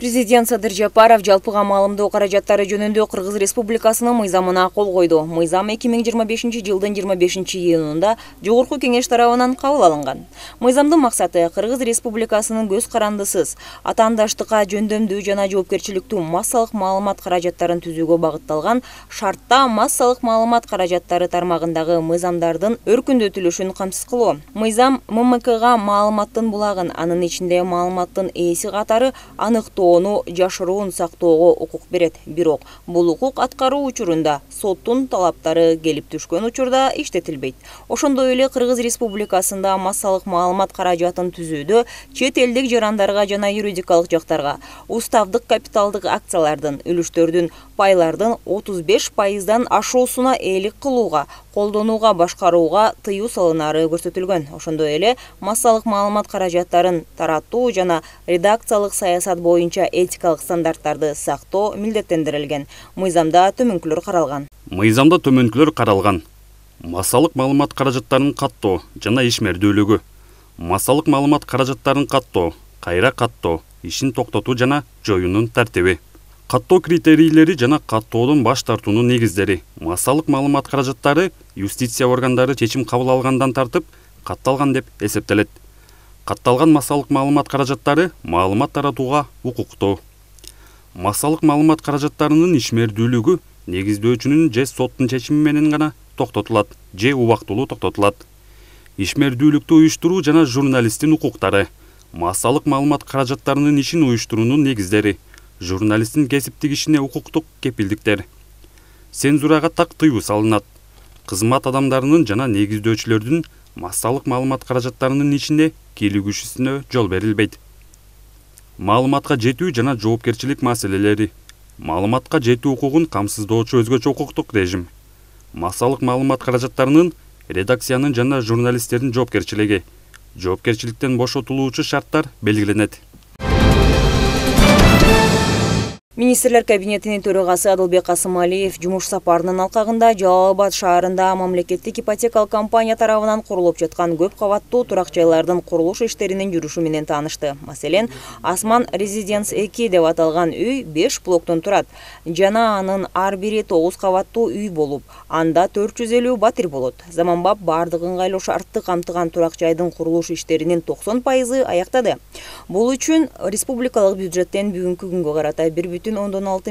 Президент Садыр Жапаров жалпыга маалымдоо каражаттары жөнүндө Кыргыз Республикасынын мыйзамына кол койду. Мыйзам 2025 жылдын 25-июнунда Жогорку кеңеш тарабынан кабыл алынган. Мыйзамдын максаты Кыргыз Республикасынын көз карандысыз атаандаштыкка жөндөмдүү жана жоопкерчиликтүү массалык маалымат каражаттарын түзүүгө багытталган шартта массалык маалымат каражаттары тармагындагы мыйзамдардын өркүндөтүлүшүн камсыз кылуу. Мыйзам ММКга маалыматтын булагын, анын ичинде маалыматтын ээси катары аныктоону жашыруун сактоого укук берет. Бирок бул укук аткаруу учурунда соттун талаптары келип түшкөн учурда иштетилбейт. Ошондой эле Кыргыз Республикасында массалык маалымат каражатын түзүүдө чет элдик жарандарга жана юридикалык жактарга уставдык капиталдык акциялардын, үлүштөрдүн, пайлардын 35%дан ашуусуна ээлик кылууга, колдонууга, башкарууга тыюу салынары көрсөтүлгөн. Ошондой эле массалык маалымат каражаттарын таратуу жана редакциялык саясат боюнча этикалык стандарттарды сактоо милдеттендирилген. Мыйзамда төмөнкүлөр каралган. Массалык маалымат каражаттарын каттоо жана ишмердүүлүгү. Массалык маалымат каражаттарын каттоо, кайра каттоо, ишин токтотуу жана жоюунун тартиби. Каттоо критерийлери жана каттоодон баш тартуунун негиздери. Массалык маалымат каражаттары юстиция органдары чечим кабыл алгандан тартып катталган деп эсептелет. Катталган массалык маалымат каражаттары маалымат таратууга укуктуу. Массалык маалымат каражаттарынын ишмердүүлүгү негиздөөчүнүн же соттун чечими менен гана токтотулат, же убактылуу токтотулат. Ишмердүүлүктү уюштуруу жана журналисттин укуктары. Массалык маалымат каражаттарынын ишин уюштуруунун негиздери. Журналисттин кесиптик ишине укуктук кепилдиктер. Цензурага так тыюу салынат. Кызмат адамдарынын жана негиздөөчүлөрдүн массалык маалымат каражаттарынын ичинде кийлигишүүсүнө жол берилбейт. Маалыматка жетүү жана жоопкерчилик маселелери. Маалыматка жетүү укугун камсыздоочу өзгөчө укуктук режим. Массалык маалымат каражаттарынын редакциянын жана журналисттердин жоопкерчилиги. Жоопкерчиликтен бошотулуучу шарттар белгиленет. Министрлер кабинетинин төрагасы Адылбек Касымалиев жумуш сапарынын алкагында Жалал Абад шаарында мамлекеттик ипотекалык компания тарабынан курулуп жаткан көп кабаттуу турак жайлардын курулуш иштеринин жүрүшү менен таанышты. Маселен, Асман Резиденс 2 деп аталган үй 5 блоктон турат жана анын ар бири 9 кабаттуу үй болуп, анда 450 батир болот. Заманбап бардык ыңгайлуу шартты камтыган турак жайдын курулуш иштеринин 90% аяктады. Бул үчүн республикалык бюджеттен бүгүнкү күнгө карата 1,6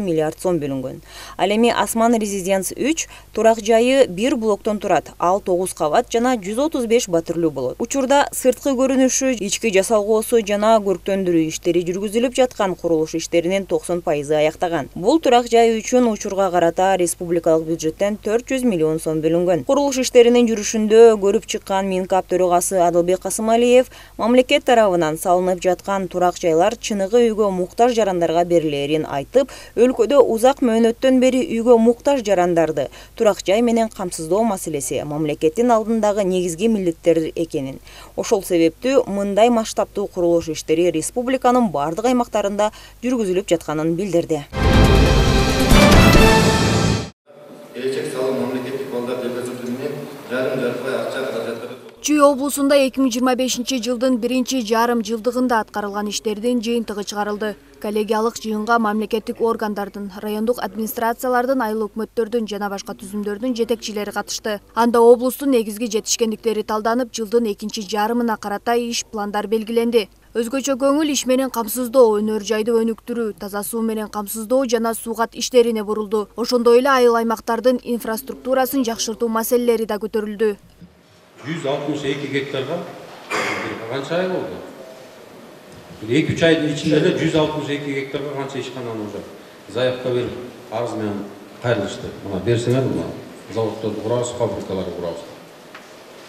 миллиард сом бөлүнгөн. Ал эми Асман Резиденс 3 турак жайы 1 блоктон турат. Ал 9 кабат жана 135 батирлүү болот. Учурда сырткы көрүнүшү, ички жасалгоосу жана көрктөндүрүү иштери жүргүзүлүп жаткан курулуш иштеринин 90% аяктаган. Бул турак жай үчүн учурга карата республикалык бюджеттен 400 миллион сом бөлүнгөн. Курулуш иштеринин жүрүшүндө көрүп чыккан Минкап төрагасы Адылбек Касымалиев мамлекет тарабынан салынып жаткан турак жайлар чыныгы үйгө муктаж жарандарга берилерин айтып, өлкөдө узак мөөнөттөн бери үйгө муктаж жарандарды турак жай менен камсыздоо маселеси мамлекеттин алдындагы негизги милдеттер экенин. Ошол себептүү мындай масштабтуу курулуш иштери республиканын бардык аймактарында жүргүзүлүп жатканын билдирди. Келечек салым мамлекеттик балдар депозиты менен жарым-жарымдай акча каражаттары Чүй облусунда 2025 жылдын 1-жарым жылдыгында аткарылган иштердин жыйынтыгы чыгарылды. Коллегиялык жыйынга мамлекеттик органдардын, райондук администрациялардын, айыл өкмөттөрдүн жана башка түзүмдөрдүн жетекчилери катышты. Анда облустун негизги жетишкендиктери талданып, жылдын 2-жарымына карата иш пландар белгиленди. Өзгөчө көңүл иш менен камсыздоо, өнөр жайды өнүктүрүү, таза суу менен камсыздоо жана суугат иштерине бурулду. Ошондой эле айыл аймактардын инфраструктурасын жакшыртуу маселелери да көтөрүлдү. 162 гектарга канча ай болду? 2-3 айдын ичинде эле 162 гектарга канча ишкананы уже заявка берип, арыз менен кайрылышты. Мына берсеңер, мына заводдорду курабыз, фабрикаларды курабыз.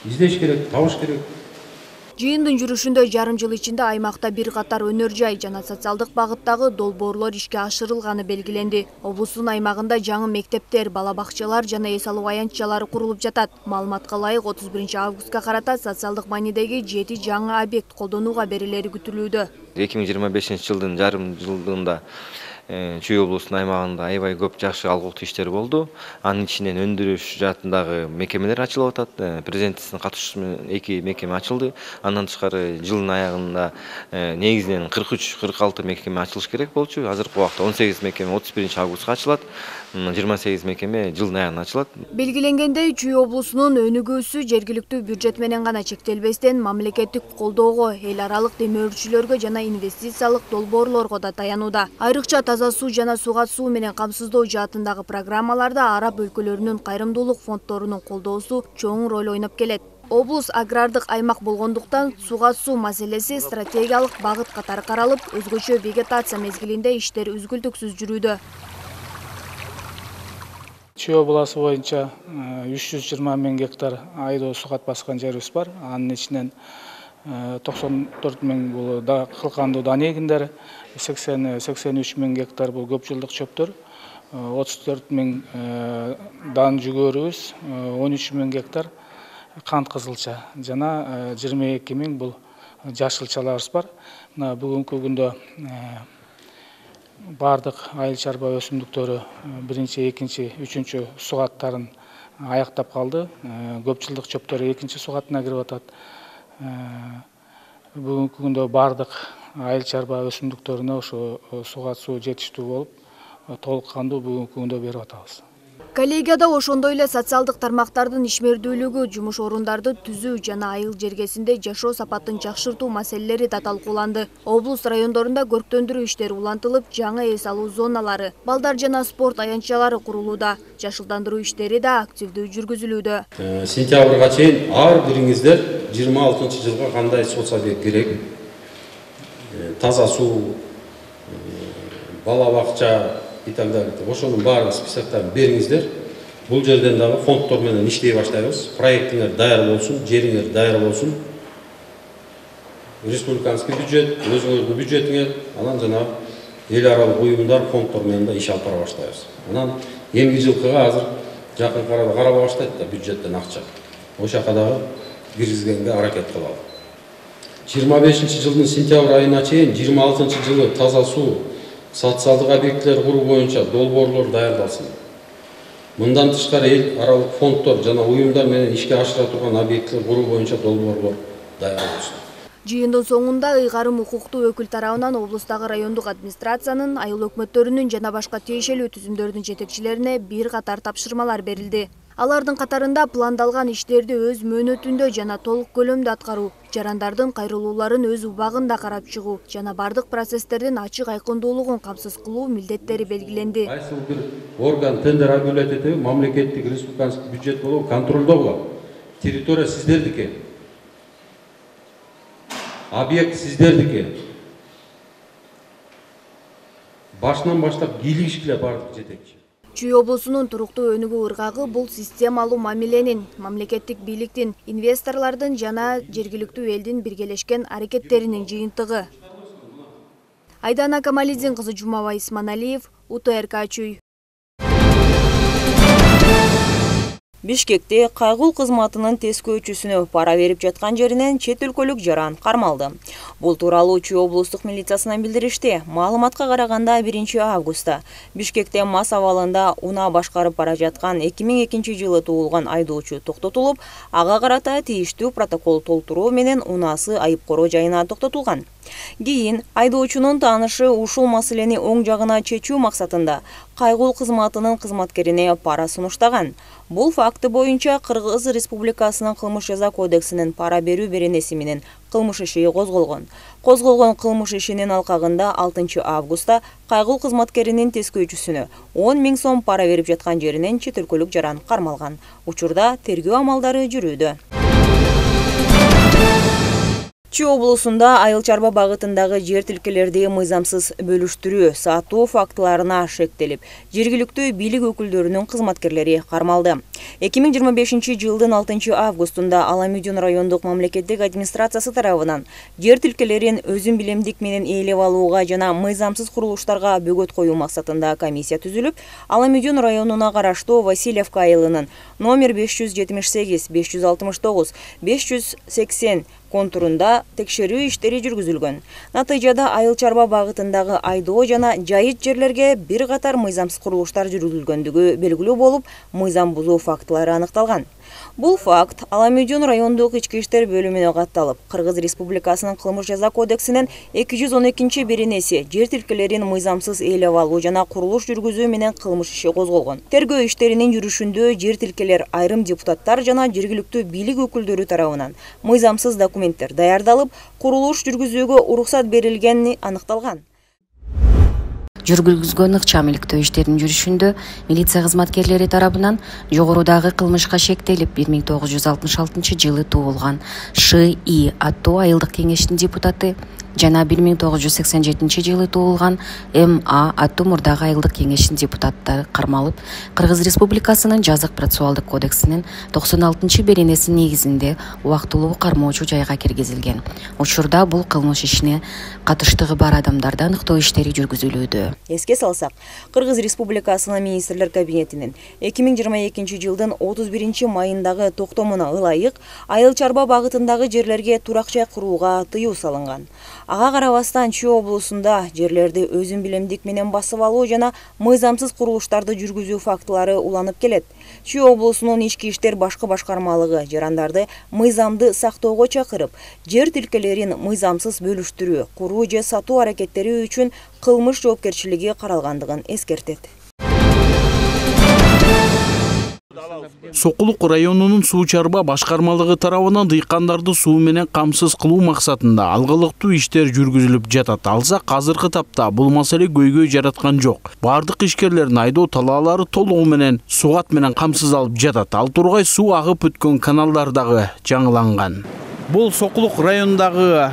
Издеш керек, табыш керек. Жыйындын жүрүшүндө жарым жыл ичинде аймакта бир катар өнөр жай жана социалдык багыттагы долбоорлор ишке ашырылганы белгиленди. Облустун аймагында жаңы мектептер, бала бакчалар жана эс алуу аянтчалары курулуп жатат. Маалыматка ылайык 31 августка карата социалдык маанидеги 7 жаңы объект колдонууга берилери күтүлүүдө. 2025 жылдын жарым жылдыгында Чүй облусунун аймагында аябай көп жакшы алгылыктуу иштер болду. Анын ичинен өндүрүш жаатындагы мекемелер ачылып атат. Президенттин катышуусу менен 2 мекеме ачылды. Андан тышкары жылдын аягында негизинен 43-46 мекеме ачылыш керек болчу. Азыркы убакта 18 мекеме 31 августка ачылат. 28 мекеме жылдын аягында ачылат. Белгиленгендей, Чүй облусунун өнүгүүсү жергиликтүү бюджет менен гана чектелбестен мамлекеттик колдоого, эл аралык демөөрчүлөргө жана инвестициялык долбоорлорго да таянууда. Айрыкча таза суу жана суга суу менен камсыздоо жаатындагы программаларда араб өлкөлөрүнүн кайрымдуулук фонддорунун колдоосу чоң роль ойноп келет. Облус агрардык аймак болгондуктан суга суу маселеси стратегиялык багыт катары каралып, өзгөчө вегетация мезгилинде иштер үзгүлтүксүз жүрүүдө. Чүй обласы боюнча 320 миң гектар айдоо сугат баскан жерибиз бар. Анын ичинен 94 миң бул кылкандуу дан эгиндер, 83 миң гектар бул көп жылдык чөптөр, 34 миң дан жүгөрүбүз, 13 миң гектар кант кызылча жана 22 миң бул жашылчаларыбыз бар. Бүгүнкү күндө бардык айыл чарба өсүмдүктөрү 1-чи, 2-чи, 3-чү сугаттарын аяктап калды. Көп жылдык чөптөрү 2-чи сугатына кирип атат. Бүгүнкү күндө бардык айыл чарба өсүмдүктөрүнө ошо сугат суу жетиштүү болуп, толук кандуу бүгүнкү күндө берип атабыз. Коллегияда ошондой эле социалдык тармактардын ишмердүүлүгү, жумуш орундарды түзүү жана айыл жергесинде жашоо сапатын жакшыртуу маселелери да талкууланды. Облус райондорунда көрктөндүрүү иштери улантылып, жаңы эс алуу зоналары, балдар жана спорт аянтчалары курулууда. Жашылдандыруу иштери да активдүү жүргүзүлүүдө. Сентябрга чейин ар бириңиздер 26-жылга кандай соцобъект керек, таза суу, бала бакча и так далее. Ошонун баарын списоктарын бериңиздер. Бул жерден дагы фонддор менен иштей баштайбыз. Проектиңер даяр болсун, жериңер даяр болсун. Республиканский бюджет, өзүңөрдүн бюджетиңер, анан жана эл аралык уюмдар, фонддор менен да иш алып бара баштайбыз. Анан эмки жылкыга азыр жакын арада карала баштайт да бюджеттен акча. Ошол жака дагы киргизгенге аракет кылалы. 25-жылдын сентябрь айына чейин 26-жылы таза суу социалдык объектилер куруу боюнча долбоорлор даярдалсын. Мындан тышкары эл аралык фонддор жана уюмдар менен ишке ашыра турган объектилер куруу боюнча долбоорлор даяр болсун. Жыйындын соңунда ыйгарым укуктуу өкүл тарабынан облустагы райондук администрациянын, айыл өкмөттөрүнүн жана башка тиешелүү түзүмдөрдүн жетекчилерине бир катар тапшырмалар берилди. Алардын катарында пландалган иштерди өз мөөнөтүндө жана толук көлөмдө аткаруу, жарандардын кайрылууларын өз убагында карап чыгуу жана бардык процесстердин ачык айкындуулугун камсыз кылуу милдеттери белгиленди. Кайсы бир орган тендер объявлять этеби, мамлекеттик республиканский бюджет болобу, контролдо болот. Территория сиздердики. Объект сиздердики. Башынан баштап кийлигишкиле бардык жетекчи. Чүй облусунун туруктуу өнүгүү ыргагы бул системалуу мамиленин, мамлекеттик бийликтин, инвесторлордун жана жергиликтүү элдин биргелешкен аракеттеринин жыйынтыгы. Айдана Камалидин кызы Жумабай Исманалиев, УТРК Чүй. Бишкекте кайгыл кызматынын тескөөчүсүнө пара берип жаткан жеринен чет өлкөлүк жаран кармалды. Бул тууралуу Чүй облустук милициясынан билдиришти. Маалыматка караганда 1-августта Бишкекте мас абалында унаа башкарып бара жаткан 2002-жылы туулган айдоочу токтотулуп, ага карата тийиштүү протокол толтуруу менен унаасы айыпкороо жайына токтотулган. Кийин айдоочунун таанышы ушул маселени оң жагына чечүү максатында кайгыл кызматынын кызматкерине пара сунуштаган. Бул факты боюнча Кыргыз Республикасынын кылмыш жаза кодексинин пара берүү беренеси менен кылмыш иши козголгон. Козголгон кылмыш ишинин алкагында 6-августта кайгыл кызматкеринин тескөөчүсүнө 10 000 сом пара берип жаткан жеринен чет өлкөлүк жаран кармалган. Учурда тергөө амалдары жүрүүдө. Чүй облусунда айыл чарба багытындагы жер тилкелерди мыйзамсыз бөлүштүрүү, сатуу фактыларына шектелип, жергиликтүү бийлик өкүлдөрүнүн кызматкерлери кармалды. 2025-жылдын 6-августунда Аламүйдүн райондук мамлекеттик администрациясы тарабынан жер тилкелерин өзүн билемдик менен ээлеп алууга жана мыйзамсыз курулуштарга бөгөт коюу максатында комиссия түзүлүп, Аламүйдүн районуна караштуу Васильевка айылынын номер 578, 569, 580, контурунда текшерүү иштери жүргүзүлгөн. Натыйжада айыл чарба багытындагы айдоо жана жайыт жерлерге бир катар мыйзамсыз курулуштар жүргүзүлгөндүгү белгилүү болуп, мыйзам бузуу фактылары аныкталган. Бул факт Аламүйдөн райондук ички иштер бөлүмүнө катталып, Кыргыз Республикасынын кылмыш жаза кодексинин 212-беренеси жер тилкелерин мыйзамсыз ээлеп алуу жана курулуш жүргүзүү менен кылмыш иши козголгон. Тергөө иштеринин жүрүшүндө жер тилкелер айрым депутаттар жана жергиликтүү бийлик өкүлдөрү тарабынан мыйзамсыз документтер даярдалып, курулуш жүргүзүүгө уруксат берилгени аныкталган. Жүргүзгөн ыкчам иликтөө иштеринин жүрүшүндө милиция кызматкерлери тарабынан жогорудагы кылмышка шектелип 1966-жылы туулган Ш.И. аттуу айылдык кеңештин депутаты жана 1987-жылы туулган М.А. аттуу мурдагы айылдык кеңештин депутаттары кармалып, Кыргыз Республикасынын жазык процессуалдык кодексинин 96-беренеси негизинде убактылуу кармоочу жайга киргизилген. Учурда бул кылмыш ишине катыштыгы бар адамдарды аныктоо иштери жүргүзүлүүдө. Эске салсак, Кыргыз Республикасынын министрлер кабинетинин 2022-жылдын 31-майындагы токтомуна ылайык айыл чарба багытындагы жерлерге турак жай курууга тыюу салынган. Ага карабастан Чүй облусунда жерлерди өзүн билемдик менен басып алуу жана мыйзамсыз курулуштарды жүргүзүү фактылары уланып келет. Чүй облусунун ички иштер башкы башкармалыгы жарандарды мыйзамды сактоого чакырып, жер тилкелерин мыйзамсыз бөлүштүрүү, куруу же сатуу аракеттери үчүн кылмыш жоопкерчилиги каралгандыгын эскертет. Сокулук районунун суу чарба башкармалыгы тарабынан дыйкандарды суу менен камсыз кылуу максатында алгылыктуу иштер жүргүзүлүп жатат. Алсак азыркы тапта бул маселе көйгөй жараткан жок. Бардык ишкерлердин айдоо талаалары толугу менен сугат менен камсыз алып жатат. Ал тургай суу агып өткөн каналдар дагы жаңыланган. Бул Сокулук районундагы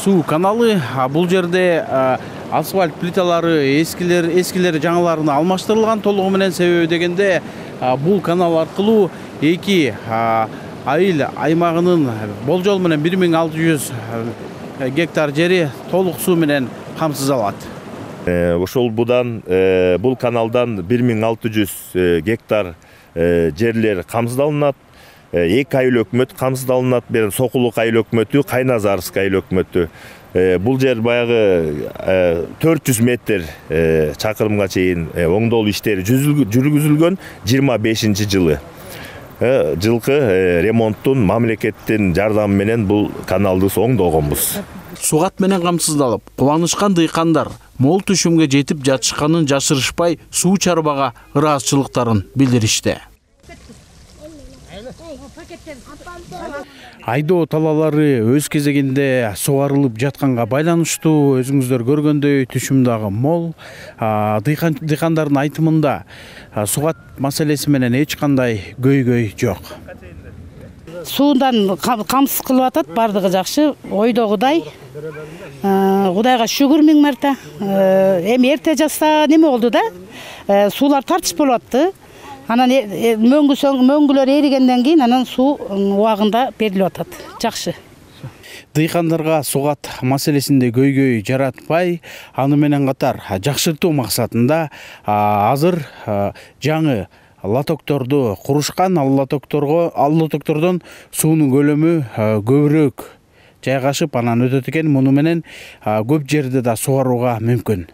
суу каналы, бул жерде асфальт плиталары эскилери жаңыларына алмаштырылган толугу менен. Себеби дегенде бул канал аркылуу эки айыл аймагынын болжол менен 1600 гектар жери толук суу менен камсыз алат. Ошол бул каналдан 1600 гектар жерлер камсыздалынат. Эки айыл өкмөт камсыздалынат. Берен Сокулук айыл өкмөтү, Кайназарский айыл өкмөтү. Бул жер баягы 400 метр чакырымга чейин оңдолуу иштери жүргүзүлгөн 25-жылы. Жылкы ремонттун мамлекеттин жардамы менен бул каналды оңдогонбуз. Сугат менен камсыздалып, кубанышкан дыйкандар мол түшүмгө жетип жатышканын жашырышпай суу чарбага ыраазычылыктарын билдиришти. Айдоо талаалары өз кезегинде сугарылып жатканга байланыштуу, өзүңүздөр көргөндөй түшүм дагы мол. Дыйкандардын айтымында сугат маселеси менен эч кандай көйгөй жок. Суудан камсыз кылып атат, бардыгы жакшы, ойдогудай. Кудайга шүгүр миң марта. Эми эрте жаста неме болду да? Суулар тартыш болуп атты. Анан мөңгүлөр эригенден кийин анан суу убагында берилип атат. Жакшы. Дыйкандарга сугат маселесинде көйгөй жаратпай, аны менен катар жакшыртуу максатында азыр жаңы лотокторду курушкан. Ал лотоктордон суунун көлөмү көбүрөөк жайгашып, анан өтөт экен. Муну менен көп жерде да сугарууга мүмкүн.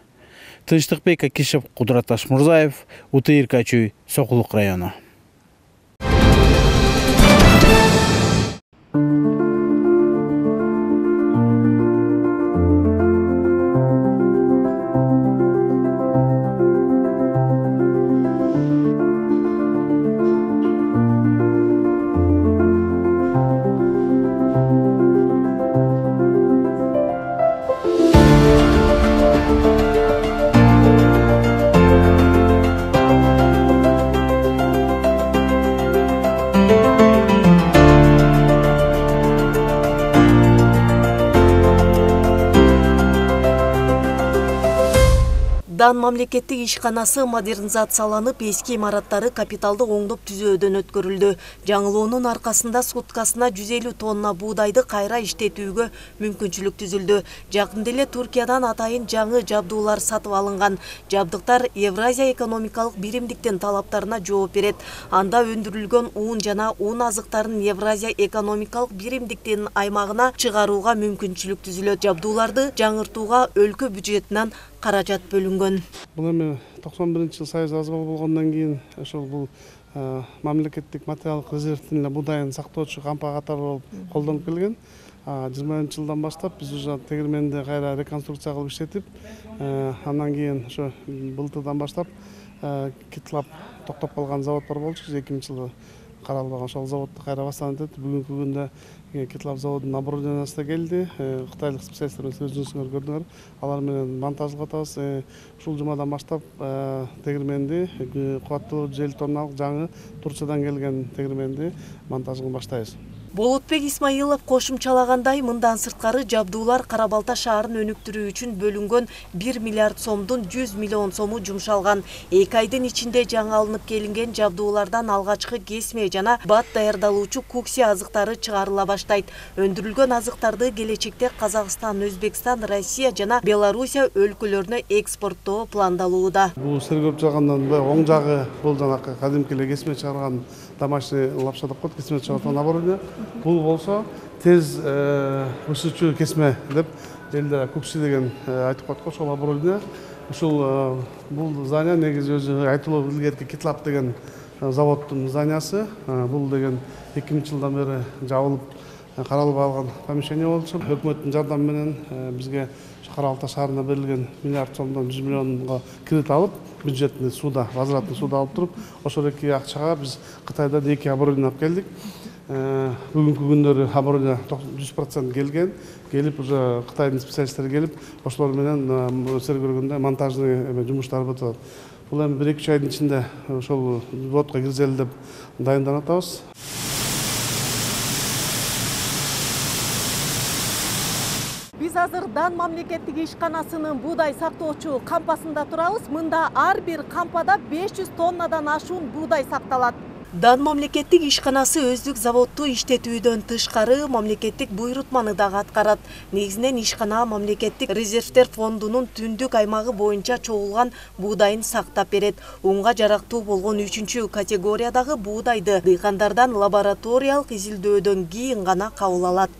Тынчтыкбек Акишев, Кудурат Ташмурзаев, УТРК Чүй, Сокулук району. Дан мамлекеттик ишканасы модернизацияланып, эски имараттары капиталды оңдоп түзөөдөн өткөрүлдү. Жаңылоонун аркасында суткасына 150 тонна буудайды кайра иштетүүгө мүмкүнчүлүк түзүлдү. Жакында эле Туркиядан атайын жаңы жабдуулар сатып алынган. Жабдыктар Евразия экономикалык биримдиктин талаптарына жооп берет. Анда өндүрүлгөн ун жана ун азыктарын Евразия экономикалык биримдиктин аймагына чыгарууга мүмкүнчүлүк түзүлөт. Жабдууларды жаңыртууга өлкө бюджетинен каражат бөлүнгөн. Бул эми 91-жыл Союз азбал болгондон кийин ошол бул мамлекеттик материалдык резервтин эле буудайын сактоочу кампа катары болуп колдонуп келген. 20-жылдан баштап биз уже тегирменди кайра реконструкция кылып иштетип, андан кийин ошо былтырдан баштап Китлап токтоп калган заводдор болчу. 2000-жылы каралбаган ошол заводду кайра бастан этет. Бүгүнкү күндө Китлап заводунун оборудованиясы да келди. Кытайлык специалисттер менен өзүңүздөр көрдүңөр. Алар менен монтажга атабыз. Ушул жумадан баштап тегирменди кубаттуулугу 150 тонналык жаңы Турциядан келген тегирменди монтажын баштайбыз. Болотбек Исмаилов кошумчалагандай, мындан сырткары жабдуулар Кара-Балта шаарын өнүктүрүү үчүн бөлүнгөн 1 миллиард сомдун 100 миллион сому жумшалган. 2 айдын ичинде жаңы алынып келинген жабдуулардан алгачкы кесме жана бат даярдалуучу кукси азыктары чыгарыла баштайт. Өндүрүлгөн азыктарды келечекте Казакстан, Өзбекстан, Россия жана Белоруссия өлкөлөрүнө экспорттоо пландалууда. Бул сиз көрүп жаткандан оң жагы бул жанакы кадимки эле кесме чыгарган домашний лапша деп коет, кесме чыгарган оборудование. Бул болсо тез өсүүчү кесме деп элде кукси деген айтып коет го, ошол оборудование. Ушул бул здание негизи өзү айтылуу илгерки Китлап деген заводдун зданиясы. Бул деген 2000-жылдан бери жабылып каралбай калган помещение болчу. Өкмөттүн жардамы менен бизге Кара-Балта шаарына берилген миллиард сомдон 100 миллионго кредит алып, бюджеттин суда, возвратный суда алып туруп, ошол эки акчага биз Кытайдан 2 оборудование алып келдик. Бүгүнкү күндөрү оборудование 100% келген. Келип уже Кытайдын специалисттери келип, ошолор менен сиз көргөндөй монтажный жумуштар өтөт. Бул эми 1-2 айдын ичинде ошол заводко киргизели деп дайынданып атабыз. Биз азыр Дан мамлекеттик ишканасынын буудай сактоочу кампасында турабыз. Мында ар бир кампада 500 тоннадан ашуун буудай сакталат. Дан мамлекеттик ишканасы өздүк заводду иштетүүдөн тышкары мамлекеттик буйрутманы дагы аткарат. Негизинен ишкана мамлекеттик резервтер фондунун түндүк аймагы боюнча чогулган буудайын сактап берет. Унга жарактуу болгон 3-чү категориядагы буудайды дыйкандардан лабораториялык изилдөөдөн кийин гана кабыл алат.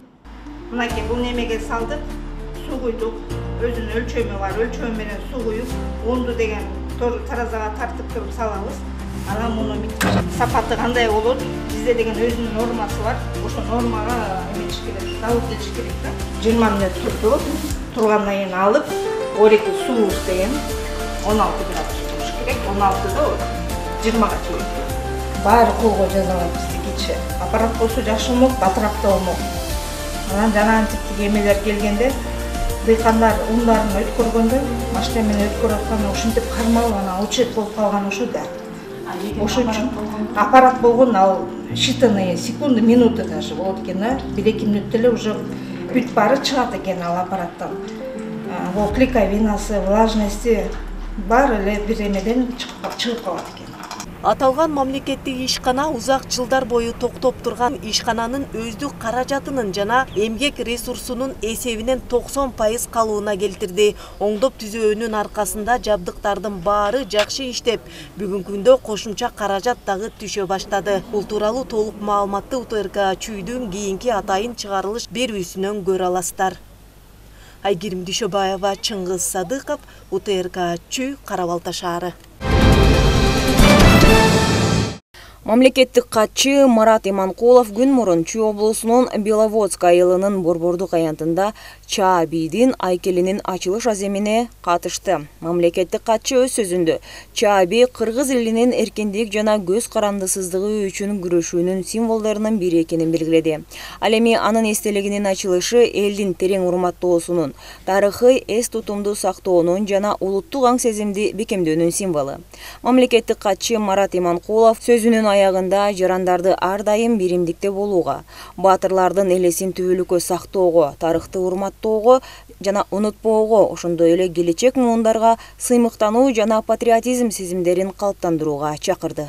Мынакей бул немеге салдык, суу куйдук. Өзүнүн өлчөмү бар, өлчөм менен суу куюп, унду деген таразага тартып туруп салабыз. Анан муну сапаты кандай болот? Бизде деген өзүнүн нормасы бар. Ошо нормага эметиш керек, дагы кетиш керек да. 20 мүнөт турду. Тургандан кийин алып, 12 суу деген 16 градус болуш керек. 16да 20га чейин. Баары колго жазалат биздикичи. Аппарат болсо жакшы болмок, батыраак да болмок. Анан жанагы типтеги эмелер келгенде дыйкандар ундарын өткөргөндө, машинемен өткөрүп атканда ушинтип кармалып анан учет болуп калган ошо да. Ошо үчүн аппарат болгон, ал считанные секунды, минуты даже болот экен да. 1-2 мүнөттө эле уже бүт баары чыгат экен ал аппараттан. Бул клейковинасы, влажности баары эле бир эмеден чыгып калат экен. Аталган мамлекеттик ишкана узак жылдар бою токтоп турган ишкананын өздүк каражатынын жана эмгек ресурсунун эсебинен 90% калууна келтирди. Оңдоп түзөөнүн аркасында жабдыктардын баары жакшы иштеп, бүгүнкү күндө кошумча каражат дагы түшө баштады. Бул тууралуу толук маалыматты УТРК Чүйдүн кийинки атайын чыгарылыш берүүсүнөн көрө аласыздар. Айгерим Дүйшөбаева, Чыңгыз Садыков, УТРК Чүй, Кара-Балта шаары. Мамлекеттик катчы Марат Иманкулов күн мурун Чүй облусунун Беловодск айылынын борбордук аянтында ЧАБИдин айкелинин ачылыш аземине катышты. Мамлекеттик катчы өз сөзүндө ЧАБИ кыргыз элинин эркиндик жана көз карандысыздыгы үчүн күрөшүүнүн символдорунун бири экенин белгиледи. Ал эми анын эстелигинин ачылышы элдин терең урматтоосунун, тарыхый эс тутумду сактоонун жана улуттук аң сезимди бекемдөөнүн символу. Мамлекеттик катчы Марат Иманкулов сөзүнүн аягында жарандарды ар дайым биримдикте болууга, батырлардын элесин түбөлүккө сактоого, тарыхты урматтоого, жана унутпоого, ошондой эле келечек муундарга сыймыктануу жана патриотизм сезимдерин калыптандырууга чакырды.